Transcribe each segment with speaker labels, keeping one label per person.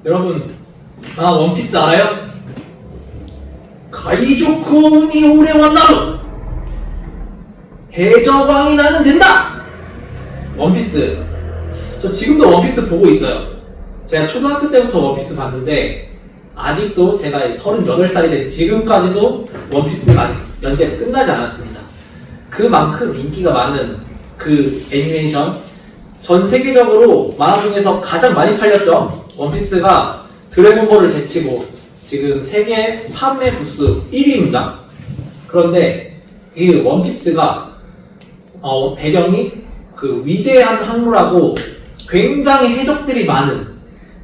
Speaker 1: 여러분, 원피스 알아요? 가이조쿠 운이 오래 왔나루! 해적왕이 나는 된다! 원피스. 저 지금도 원피스 보고 있어요. 제가 초등학교 때부터 원피스 봤는데, 아직도 제가 38살이 된 지금까지도 원피스가 아직 연재가 끝나지 않았습니다. 그만큼 인기가 많은 그 애니메이션, 전 세계적으로 만화 중에서 가장 많이 팔렸죠. 원피스가 드래곤볼을 제치고 지금 세계 판매 부수 1위입니다. 그런데 이 원피스가 배경이 그 위대한 항로라고 굉장히 해적들이 많은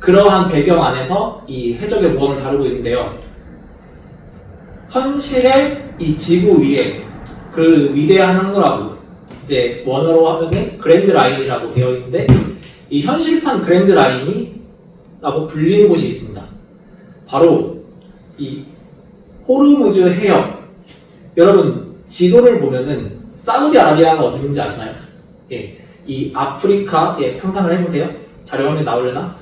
Speaker 1: 그러한 배경 안에서 이 해적의 모험을 다루고 있는데요. 현실의 이 지구 위에 그 위대한 항로라고 이제 원어로 하면은 그랜드 라인이라고 되어 있는데, 이 현실판 그랜드 라인이라고 불리는 곳이 있습니다. 바로 이 호르무즈 해협. 여러분 지도를 보면은 사우디아라비아가 어디 있는지 아시나요? 예, 이 아프리카, 상상을 해보세요. 자료 화면에 나오려나?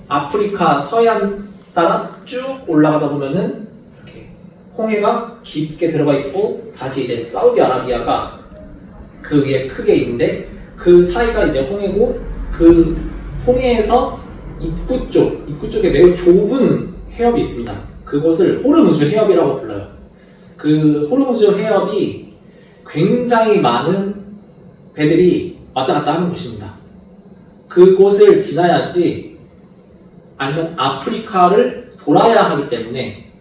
Speaker 1: 아프리카 서해안 따라 쭉 올라가다 보면은 이렇게 홍해가 깊게 들어가 있고, 다시 이제 사우디아라비아가 그 위에 크게 있는데, 그 사이가 이제 홍해고, 그 홍해에서 입구 쪽에 매우 좁은 해협이 있습니다. 그곳을 호르무즈 해협이라고 불러요. 그 호르무즈 해협이 굉장히 많은 배들이 왔다 갔다 하는 곳입니다. 그곳을 지나야지, 아니면 아프리카를 돌아야 하기 때문에,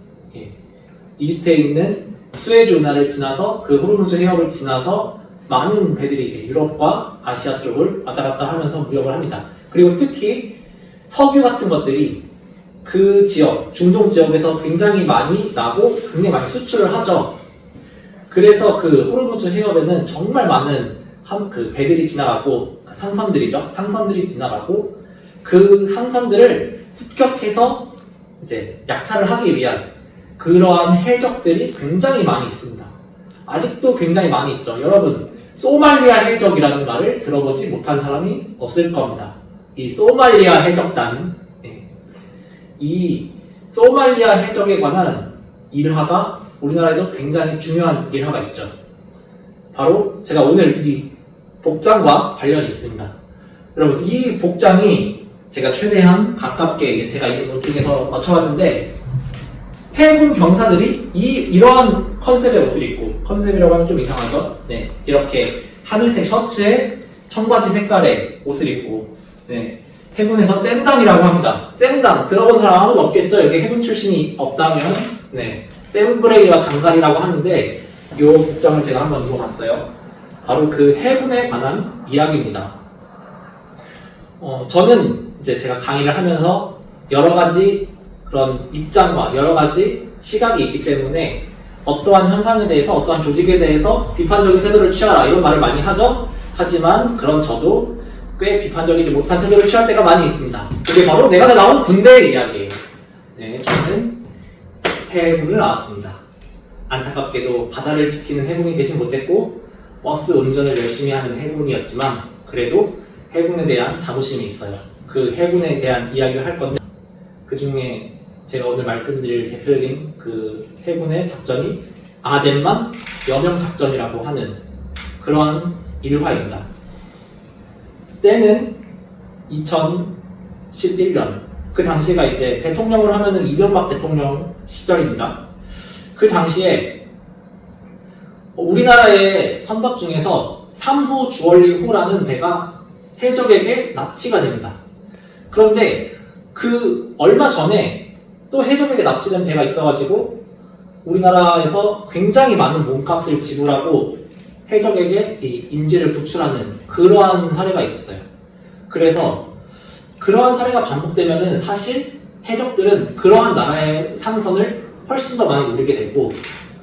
Speaker 1: 이집트에 있는 수에즈 운하를 지나서 그 호르무즈 해협을 지나서 많은 배들이 이제 유럽과 아시아 쪽을 왔다 갔다 하면서 무역을 합니다. 그리고 특히 석유 같은 것들이 그 지역, 중동 지역에서 굉장히 많이 나고 굉장히 많이 수출을 하죠. 그래서 그 호르무즈 해협에는 정말 많은 그 배들이 지나가고, 상선들이죠. 상선들이 지나가고, 그 상선들을 습격해서 이제 약탈을 하기 위한 그러한 해적들이 굉장히 많이 있습니다. 아직도 굉장히 많이 있죠. 여러분, 소말리아 해적이라는 말을 들어보지 못한 사람이 없을 겁니다. 이 소말리아 해적단, 이 소말리아 해적에 관한 일화가 우리나라에도 굉장히 중요한 일화가 있죠. 바로 제가 오늘 이 복장과 관련이 있습니다. 여러분, 이 복장이 제가 최대한 가깝게 제가 이 노트에서 맞춰봤는데, 해군 병사들이 이러한 컨셉의 옷을 입고, 컨셉이라고 하면 좀 이상하죠? 네, 이렇게 하늘색 셔츠에 청바지 색깔의 옷을 입고, 해군에서 쌤담이라고 합니다. 쌤담 들어본 사람 아무도 없겠죠? 여기 해군 출신이 없다면, 쌤브레이와 단갈이라고 하는데, 이 복장을 제가 한번 입어봤어요. 바로 그 해군에 관한 이야기입니다. 저는 이제 제가 강의를 하면서 여러 가지 그런 입장과 여러 가지 시각이 있기 때문에, 어떠한 현상에 대해서, 어떠한 조직에 대해서 비판적인 태도를 취하라, 이런 말을 많이 하죠. 하지만 그런 저도 꽤 비판적이지 못한 태도를 취할 때가 많이 있습니다. 그게 바로 내가 나온 군대의 이야기예요. 저는 해군을 나왔습니다. 안타깝게도 바다를 지키는 해군이 되지 못했고, 버스 운전을 열심히 하는 해군이었지만, 그래도 해군에 대한 자부심이 있어요. 그 해군에 대한 이야기를 할 건데, 그 중에 제가 오늘 말씀드릴 대표적인 그 해군의 작전이 아덴만 여명 작전이라고 하는 그러한 일화입니다. 때는 2011년, 그 당시가 이제 대통령을 하면은 이명박 대통령 시절입니다. 그 당시에 우리나라의 선박 중에서 3호 주얼리호라는 배가 해적에게 납치가 됩니다. 그런데 그 얼마 전에 또 해적에게 납치된 배가 있어가지고 우리나라에서 굉장히 많은 몸값을 지불하고 해적에게 이 인질을 구출하는 그러한 사례가 있었어요. 그래서 그러한 사례가 반복되면은 사실 해적들은 그러한 나라의 상선을 훨씬 더 많이 노리게 되고,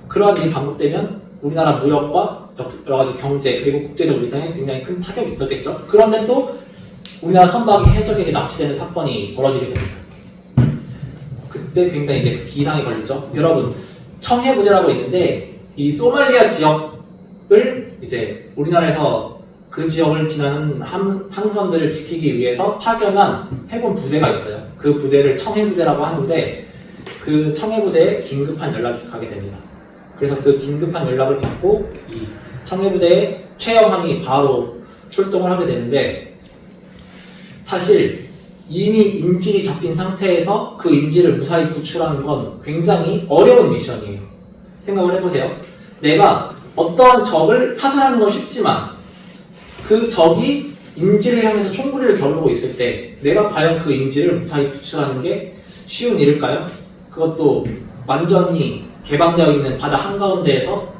Speaker 1: 그러한 일이 반복되면 우리나라 무역과 여러 가지 경제 그리고 국제적 위상에 굉장히 큰 타격이 있었겠죠. 그런데 또 우리나라 선박이 해적에게 납치되는 사건이 벌어지게 됩니다. 그때 굉장히 이제 비상이 걸리죠. 여러분, 청해부대라고 있는데, 이 소말리아 지역을 이제 우리나라에서 그 지역을 지나는 상선들을 지키기 위해서 파견한 해군 부대가 있어요. 그 부대를 청해부대라고 하는데 그 청해부대에 긴급한 연락이 가게 됩니다. 그래서 그 긴급한 연락을 받고 이 청해부대의 최영함이 바로 출동을 하게 되는데 사실 이미 인질이 잡힌 상태에서 그 인질을 무사히 구출하는 건 굉장히 어려운 미션이에요. 생각을 해보세요. 내가 어떠한 적을 사살하는 건 쉽지만 그 적이 인질을 향해서 총구리를 겨누고 있을 때 내가 과연 그 인질을 무사히 구출하는 게 쉬운 일일까요? 그것도 완전히 개방되어 있는 바다 한가운데에서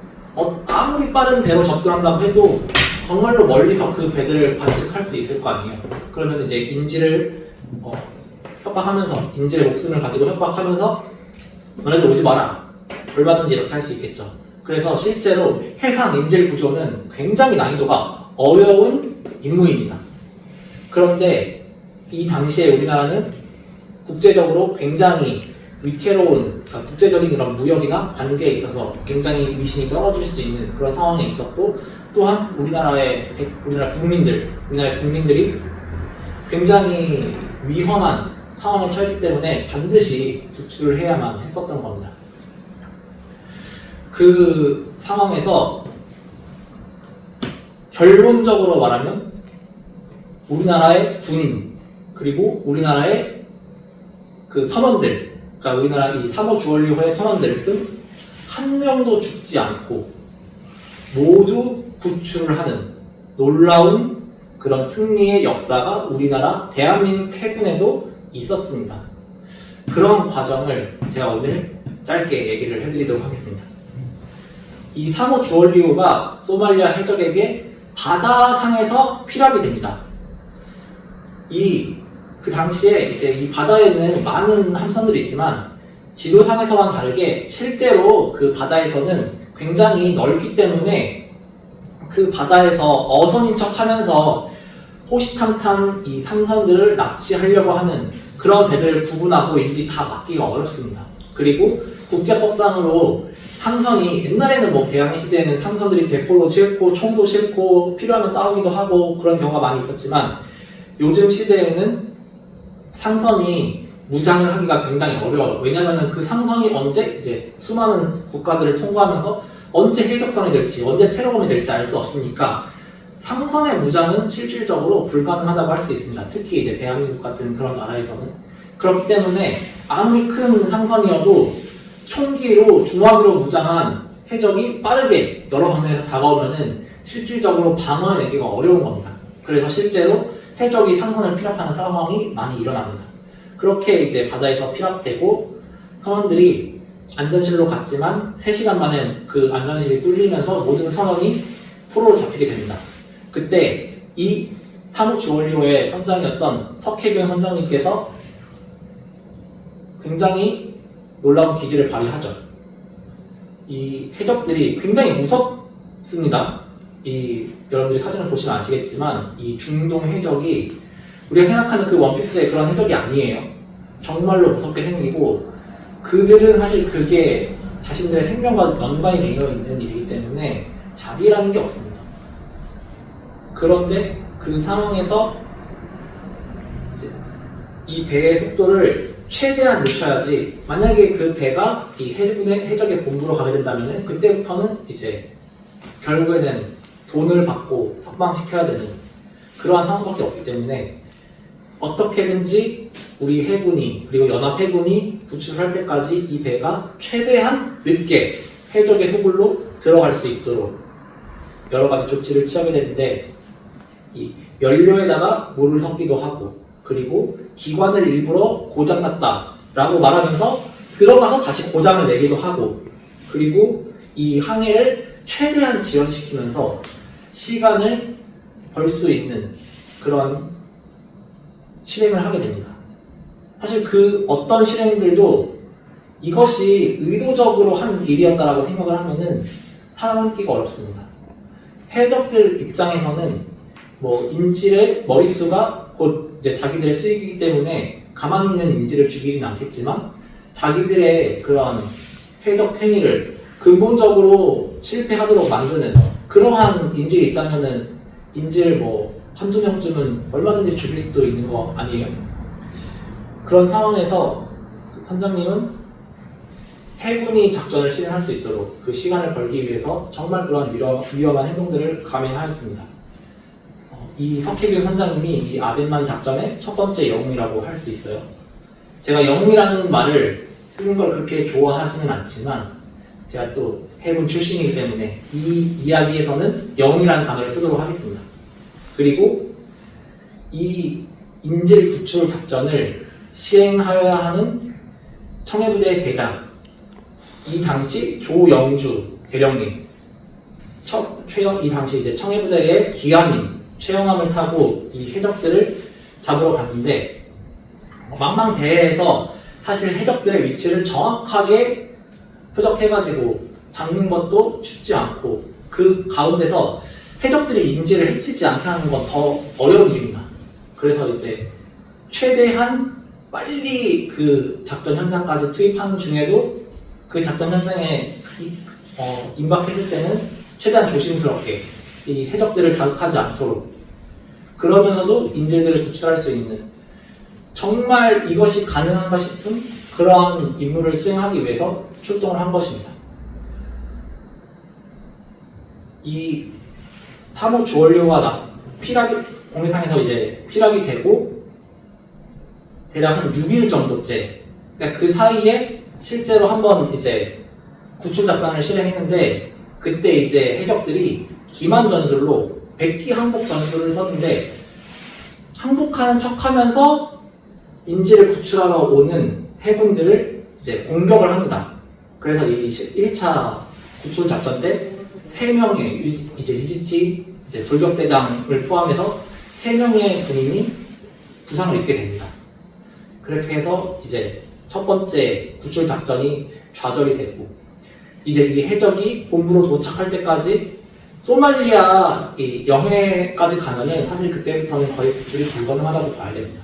Speaker 1: 아무리 빠른 배로 접근한다고 해도 정말로 멀리서 그 배들을 관측할 수 있을 거 아니에요. 그러면 이제 인질을 협박하면서 인질의 목숨을 가지고 협박하면서 너네들 오지 마라. 얼마든지 이렇게 할 수 있겠죠. 그래서 실제로 해상 인질 구조는 굉장히 난이도가 어려운 임무입니다. 그런데 이 당시에 우리나라는 국제적으로 굉장히 위태로운 그러니까 국제적인 그런 무역이나 관계에 있어서 굉장히 위신이 떨어질 수 있는 그런 상황에 있었고 또한 우리나라 국민들이 굉장히 위험한 상황에 처했기 때문에 반드시 구출을 해야만 했었던 겁니다. 그 상황에서 결론적으로 말하면 우리나라의 군인 그리고 우리나라의 그 선원들 그러니까 우리나라 이 3호 주얼리호의 선원들은 한 명도 죽지 않고 모두 구출을 하는 놀라운 그런 승리의 역사가 우리나라 대한민국 해군에도 있었습니다. 그런 과정을 제가 오늘 짧게 얘기를 해드리도록 하겠습니다. 이 3호 주얼리호가 소말리아 해적에게 바다상에서 피랍이 됩니다. 그 당시에 이제 이 바다에는 많은 함선들이 있지만 지도상에서와는 다르게 실제로 그 바다에서는 굉장히 넓기 때문에 그 바다에서 어선인 척 하면서 호시탐탐 이 상선들을 납치하려고 하는 그런 배들을 구분하고 일일이 다 막기가 어렵습니다. 그리고 국제법상으로 상선이 옛날에는 뭐 대항해 시대에는 상선들이 대포도 싣고 총도 싣고 필요하면 싸우기도 하고 그런 경우가 많이 있었지만 요즘 시대에는 상선이 무장을 하기가 굉장히 어려워요. 왜냐면은 그 상선이 언제 이제 수많은 국가들을 통과하면서 언제 해적선이 될지 언제 테러범이 될지 알 수 없으니까 상선의 무장은 실질적으로 불가능하다고 할 수 있습니다. 특히 이제 대한민국 같은 그런 나라에서는. 그렇기 때문에 아무리 큰 상선이어도 총기로 중화기로 무장한 해적이 빠르게 여러 방면에서 다가오면은 실질적으로 방어해내기가 어려운 겁니다. 그래서 실제로 해적이 상선을 피랍하는 상황이 많이 일어납니다. 그렇게 이제 바다에서 피랍되고 선원들이 안전실로 갔지만 3시간 만에 그 안전실이 뚫리면서 모든 선원이 포로로 잡히게 됩니다. 그때 이 3호 주얼리호의 선장이었던 석혜균 선장님께서 굉장히 놀라운 기지를 발휘하죠. 이 해적들이 굉장히 무섭습니다. 여러분들이 사진을 보시면 아시겠지만 이 중동 해적이 우리가 생각하는 그 원피스의 그런 해적이 아니에요. 정말로 무섭게 생기고 그들은 사실 그게 자신들의 생명과 연관이 되어 있는 일이기 때문에 자비라는 게 없습니다. 그런데 그 상황에서 이제 이 배의 속도를 최대한 늦춰야지 만약에 그 배가 이 해적의 본부로 가게 된다면 그때부터는 이제 결국에는 돈을 받고 석방시켜야 되는 그러한 상황밖에 없기 때문에 어떻게든지 우리 해군이 그리고 연합해군이 구출할 때까지 이 배가 최대한 늦게 해적의 소굴로 들어갈 수 있도록 여러 가지 조치를 취하게 되는데 이 연료에다가 물을 섞기도 하고 그리고 기관을 일부러 고장났다라고 말하면서 들어가서 다시 고장을 내기도 하고 그리고 이 항해를 최대한 지연시키면서 시간을 벌 수 있는 그런 실행을 하게 됩니다. 사실 그 어떤 실행들도 이것이 의도적으로 한 일이었다라고 생각을 하면은 살아남기가 어렵습니다. 해적들 입장에서는 뭐 인질의 머릿수가 곧 이제 자기들의 수익이기 때문에 가만히 있는 인질을 죽이진 않겠지만 자기들의 그런 해적 행위를 근본적으로 실패하도록 만드는 그러한 인질이 있다면은 인질 뭐 한두 명쯤은 얼마든지 죽일 수도 있는 거 아니에요? 그런 상황에서 선장님은 해군이 작전을 실행할 수 있도록 그 시간을 벌기 위해서 정말 그런 위험한 행동들을 감행하였습니다. 이 석혜균 선장님이 이 아덴만 작전의 첫 번째 영웅이라고 할 수 있어요. 제가 영웅이라는 말을 쓰는 걸 그렇게 좋아하지는 않지만 제가 또 해군 출신이기 때문에 이 이야기에서는 영웅이라는 단어를 쓰도록 하겠습니다. 그리고 이 인질 구출 작전을 시행하여야 하는 청해부대 대장, 이 당시 조영주 대령님, 이 당시 이제 청해부대의 기관인 최영함을 타고 이 해적들을 잡으러 갔는데 망망대해에서 사실 해적들의 위치를 정확하게 표적해가지고 잡는 것도 쉽지 않고 그 가운데서 해적들이 인지를 해치지 않게 하는 건 더 어려운 일입니다. 그래서 이제 최대한 빨리 그 작전 현장까지 투입하는 중에도 그 작전 현장에 임박했을 때는 최대한 조심스럽게 이 해적들을 자극하지 않도록 그러면서도 인질들을 구출할 수 있는 정말 이것이 가능한가 싶은 그러한 임무를 수행하기 위해서 출동을 한 것입니다. 이 탐호 주원료와 피랍이 공해상에서 이제 피랍이 되고 대략 한 6일 정도째, 그러니까 그 사이에 실제로 한번 이제 구출 작전을 실행했는데 그때 이제 해적들이 기만 전술로 백기 항복 전술을 썼는데 항복하는 척하면서 인질을 구출하러 오는 해군들을 이제 공격을 합니다. 그래서 이 1차 구출 작전 때 3명의 이제 UGT 이제 돌격대장을 포함해서 3명의 군인이 부상을 입게 됩니다. 그렇게 해서 이제 첫 번째 구출 작전이 좌절이 되고 이제 이 해적이 본부로 도착할 때까지 소말리아 이 영해까지 가면은 사실 그때부터는 거의 구출이 불가능하다고 봐야 됩니다.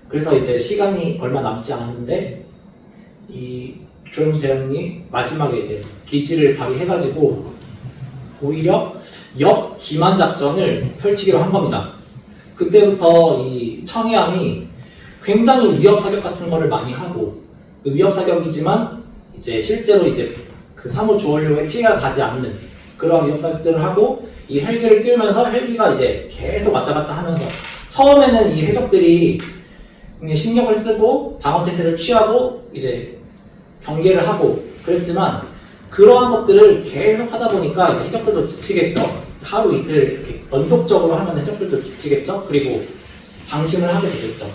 Speaker 1: 그래서 이제 시간이 얼마 남지 않았는데 이 조영주 대령이 마지막에 이제 기지를 발휘해가지고 오히려 역기만 작전을 펼치기로 한 겁니다. 그때부터 이 청해함이 굉장히 위협 사격 같은 거를 많이 하고 그 위협 사격이지만 이제 실제로 이제 그 사무 주원료에 피해가 가지 않는 그런 위협 사격들을 하고 이 헬기를 띄우면서 헬기가 이제 계속 왔다 갔다 하면서 처음에는 이 해적들이 신경을 쓰고 방어태세를 취하고 이제 경계를 하고 그랬지만 그러한 것들을 계속 하다 보니까 이제 해적들도 지치겠죠. 하루 이틀 이렇게 연속적으로 하면 해적들도 지치겠죠. 그리고 방심을 하게 되겠죠.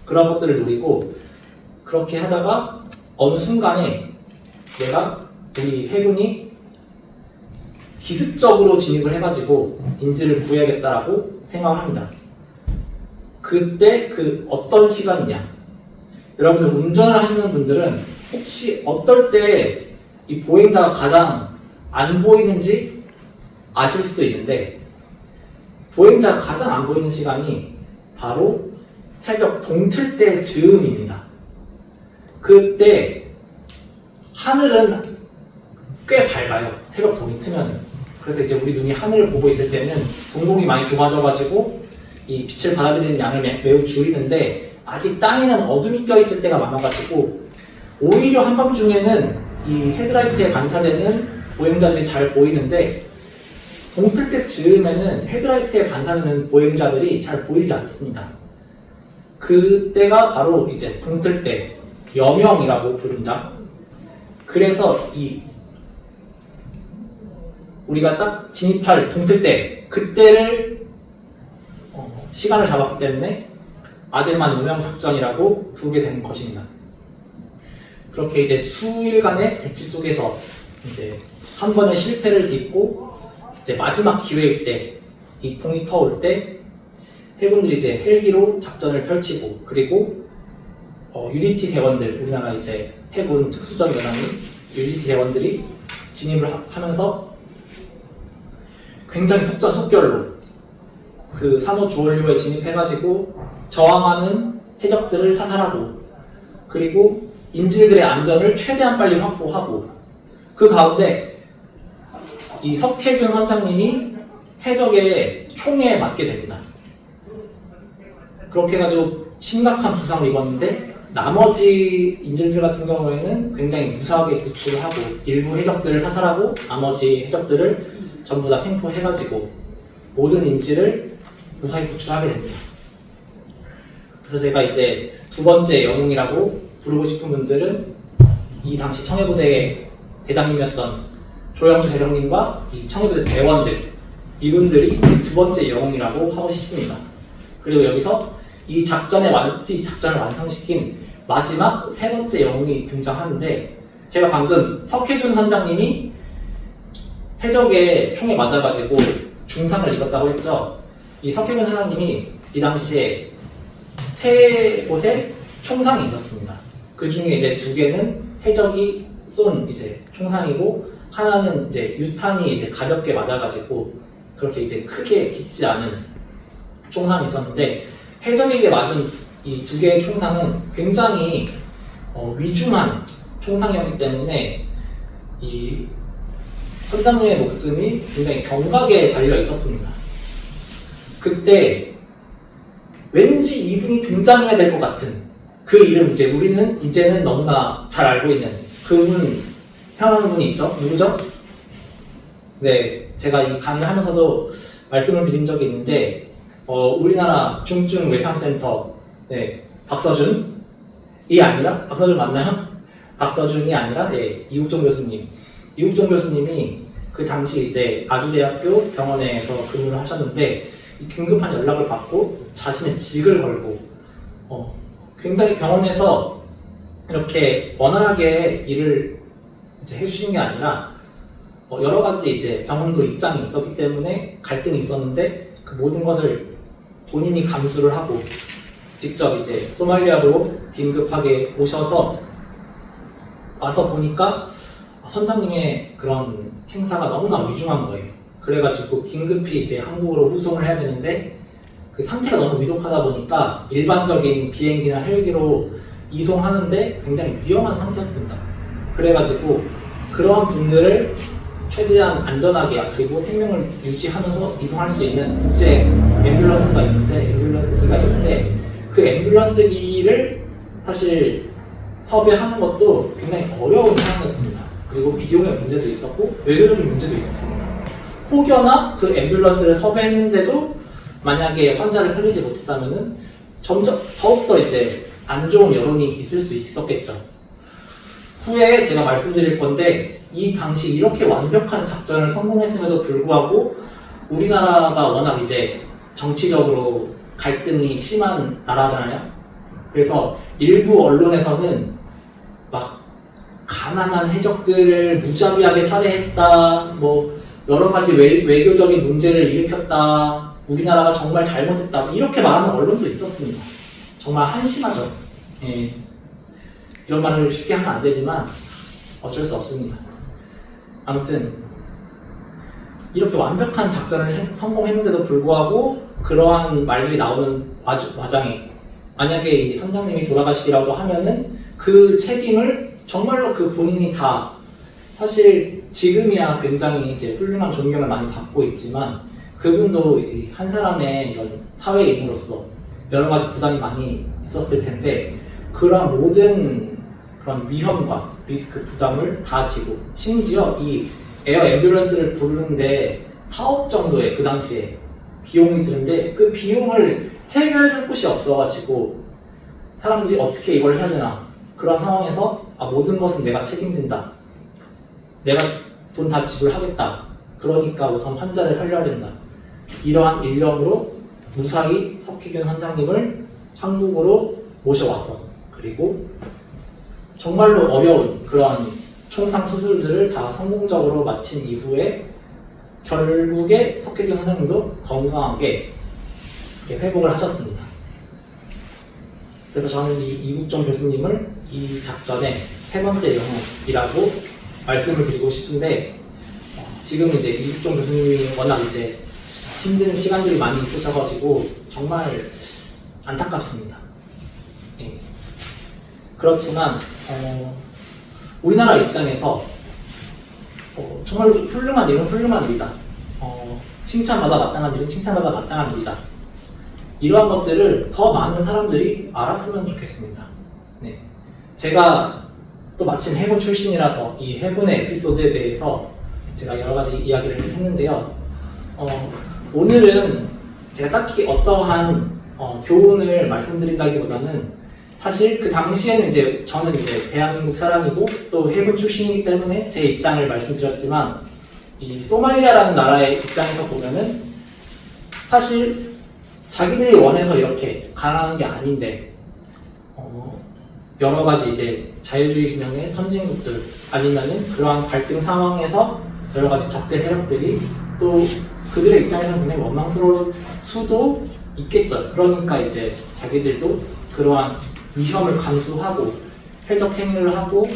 Speaker 1: 그런 것들을 노리고 그렇게 하다가 어느 순간에 우리 해군이 기습적으로 진입을 해가지고 인질을 구해야겠다라고 생각을 합니다. 그때 그 어떤 시간이냐? 여러분들 운전을 하시는 분들은 혹시 어떨 때 이 보행자가 가장 안 보이는지 아실 수도 있는데 보행자가 가장 안 보이는 시간이 바로 새벽 동틀 때 즈음입니다. 그때 하늘은 꽤 밝아요. 새벽 동이 트면은. 그래서 이제 우리 눈이 하늘을 보고 있을 때는 동공이 많이 좁아져가지고 이 빛을 받아들이는 양을 매우 줄이는데 아직 땅에는 어둠이 껴있을 때가 많아가지고 오히려 한밤중에는 이 헤드라이트에 반사되는 보행자들이 잘 보이는데 동틀 때 즈음에는 헤드라이트에 반사되는 보행자들이 잘 보이지 않습니다. 그때가 바로 이제 동틀 때 여명이라고 부른다. 그래서 우리가 딱 진입할 동틀 때 그때를 시간을 잡았기 때문에 아덴만 여명 작전이라고 부르게 된 것입니다. 그렇게 이제 수일간의 대치 속에서 이제 한 번의 실패를 딛고 이제 마지막 기회일 때 이 풍이 터올 때 해군들이 이제 헬기로 작전을 펼치고 그리고 UDT 대원들 우리나라 이제 해군 특수전연합인 UDT 대원들이 진입을 하면서 굉장히 속전속결로 그 산호 주원료에 진입해가지고 저항하는 해적들을 사살하고 그리고 인질들의 안전을 최대한 빨리 확보하고 그 가운데 이 석혜균 선장님이 해적의 총에 맞게 됩니다. 그렇게 해가지고 심각한 부상을 입었는데 나머지 인질들 같은 경우에는 굉장히 무사하게 구출을 하고 일부 해적들을 사살하고 나머지 해적들을 전부 다 생포해가지고 모든 인질을 무사히 구출하게 됩니다. 그래서 제가 이제 두 번째 영웅이라고 부르고 싶은 분들은 이 당시 청해부대 대장님이었던 조영주 대령님과 이 청해부대 대원들, 이분들이 두 번째 영웅이라고 하고 싶습니다. 그리고 여기서 이 작전을 완성시킨 마지막 세 번째 영웅이 등장하는데, 제가 방금 석혜균 선장님이 해적의 총에 맞아가지고 중상을 입었다고 했죠. 이 석혜균 선장님이 이 당시에 세 곳에 총상이 있었습니다. 그 중에 이제 두 개는 해적이 쏜 이제 총상이고, 하나는 이제 유탄이 이제 가볍게 맞아가지고 그렇게 이제 크게 깊지 않은 총상이 있었는데, 해적에게 맞은 이 두 개의 총상은 굉장히 위중한 총상이었기 때문에 이 선장님의 목숨이 굉장히 경각에 달려 있었습니다. 그때 왠지 이분이 등장해야 될 것 같은 그 이름, 이제 우리는 이제는 너무나 잘 알고 있는 그분 생각하는 분이 있죠? 누구죠? 네, 제가 이 강의를 하면서도 말씀을 드린 적이 있는데 우리나라 중증 외상센터 박서준이 아니라, 박서준 맞나요? 박서준이 아니라 이국종 교수님. 이국종 교수님이 그 당시 이제 아주대학교 병원에서 근무를 하셨는데 긴급한 연락을 받고 자신의 직을 걸고 굉장히 병원에서 이렇게 원활하게 일을 이제 해주신 게 아니라 여러 가지 이제 병원도 입장이 있었기 때문에 갈등이 있었는데 그 모든 것을 본인이 감수를 하고 직접 이제 소말리아로 긴급하게 오셔서 와서 보니까 선장님의 그런 생사가 너무나 위중한 거예요. 그래가지고 긴급히 이제 한국으로 후송을 해야 되는데 그 상태가 너무 위독하다 보니까 일반적인 비행기나 헬기로 이송하는데 굉장히 위험한 상태였습니다. 그래가지고 그러한 분들을 최대한 안전하게 그리고 생명을 유지하면서 이송할 수 있는 국제 앰뷸런스기가 있는데 그 앰뷸런스기를 사실 섭외하는 것도 굉장히 어려운 상황이었습니다. 그리고 비용의 문제도 있었고 외교적인 문제도 있었습니다. 혹여나 그 앰뷸런스를 섭외했는데도 만약에 환자를 살리지 못했다면은 점점 더욱더 이제 안 좋은 여론이 있을 수 있었겠죠. 후에 제가 말씀드릴 건데 이 당시 이렇게 완벽한 작전을 성공했음에도 불구하고 우리나라가 워낙 이제 정치적으로 갈등이 심한 나라잖아요. 그래서 일부 언론에서는 막 가난한 해적들을 무자비하게 살해했다, 뭐 여러 가지 외교적인 문제를 일으켰다, 우리나라가 정말 잘못했다, 이렇게 말하는 언론도 있었습니다. 정말 한심하죠. 이런 말을 쉽게 하면 안 되지만 어쩔 수 없습니다. 아무튼 이렇게 완벽한 작전을 성공했는데도 불구하고 그러한 말들이 나오는 와장에 만약에 이 선장님이 돌아가시기라도 하면은 그 책임을 정말로 그 본인이 다, 사실 지금이야 굉장히 이제 훌륭한 존경을 많이 받고 있지만 그분도 한 사람의 이런 사회인으로서 여러 가지 부담이 많이 있었을 텐데 그런 모든 그런 위험과 리스크 부담을 다 지고, 심지어 이 에어 앰뷸런스를 부르는데 4억 정도의 그 당시에 비용이 드는데 그 비용을 해결해줄 곳이 없어가지고 사람들이 어떻게 이걸 해야 되나, 그런 상황에서 모든 것은 내가 책임진다, 내가 돈 다 지불하겠다, 그러니까 우선 환자를 살려야 된다, 이러한 일념으로 무사히 석희균 선장님을 한국으로 모셔와서 그리고 정말로 어려운 그런 총상 수술들을 다 성공적으로 마친 이후에 결국에 석혜균 선생님도 건강하게 회복을 하셨습니다. 그래서 저는 이 이국정 교수님을 이 작전의 세 번째 영웅이라고 말씀을 드리고 싶은데 지금 이제 이국정 교수님이 워낙 이제 힘든 시간들이 많이 있으셔가지고 정말 안타깝습니다. 그렇지만 우리나라 입장에서 정말로 훌륭한 일은 훌륭한 일이다, 칭찬받아 마땅한 일은 칭찬받아 마땅한 일이다, 이러한 것들을 더 많은 사람들이 알았으면 좋겠습니다. 네. 제가 또 마침 해군 출신이라서 이 해군의 에피소드에 대해서 제가 여러 가지 이야기를 했는데요. 오늘은 제가 딱히 어떠한 교훈을 말씀드린다기보다는 사실 그 당시에는 이제 저는 이제 대한민국 사람이고 또 해군 출신이기 때문에 제 입장을 말씀드렸지만 이 소말리아라는 나라의 입장에서 보면은 사실 자기들이 원해서 이렇게 가난한 게 아닌데 여러 가지 이제 자유주의 진영의 선진국들 아니면은 그러한 갈등 상황에서 여러 가지 적대 세력들이 또 그들의 입장에서 굉장히 원망스러울 수도 있겠죠. 그러니까 이제 자기들도 그러한 위험을 감수하고 해적 행위를 하고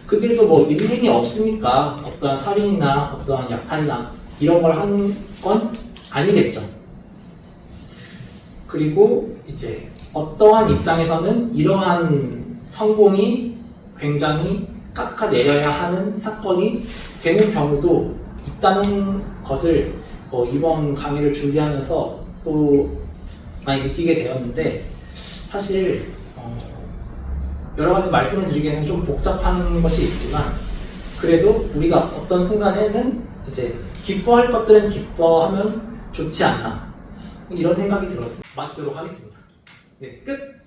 Speaker 1: 그들도 뭐 일린이 없으니까 어떠한 살인이나 어떠한 약탈이나 이런 걸 하는 건 아니겠죠. 그리고 이제 어떠한 입장에서는 이러한 성공이 굉장히 깎아내려야 하는 사건이 되는 경우도 있다는 것을 이번 강의를 준비하면서 또 많이 느끼게 되었는데 사실 여러 가지 말씀을 드리기에는 좀 복잡한 것이 있지만 그래도 우리가 어떤 순간에는 이제 기뻐할 것들은 기뻐하면 좋지 않나 이런 생각이 들었습니다. 마치도록 하겠습니다. 네, 끝!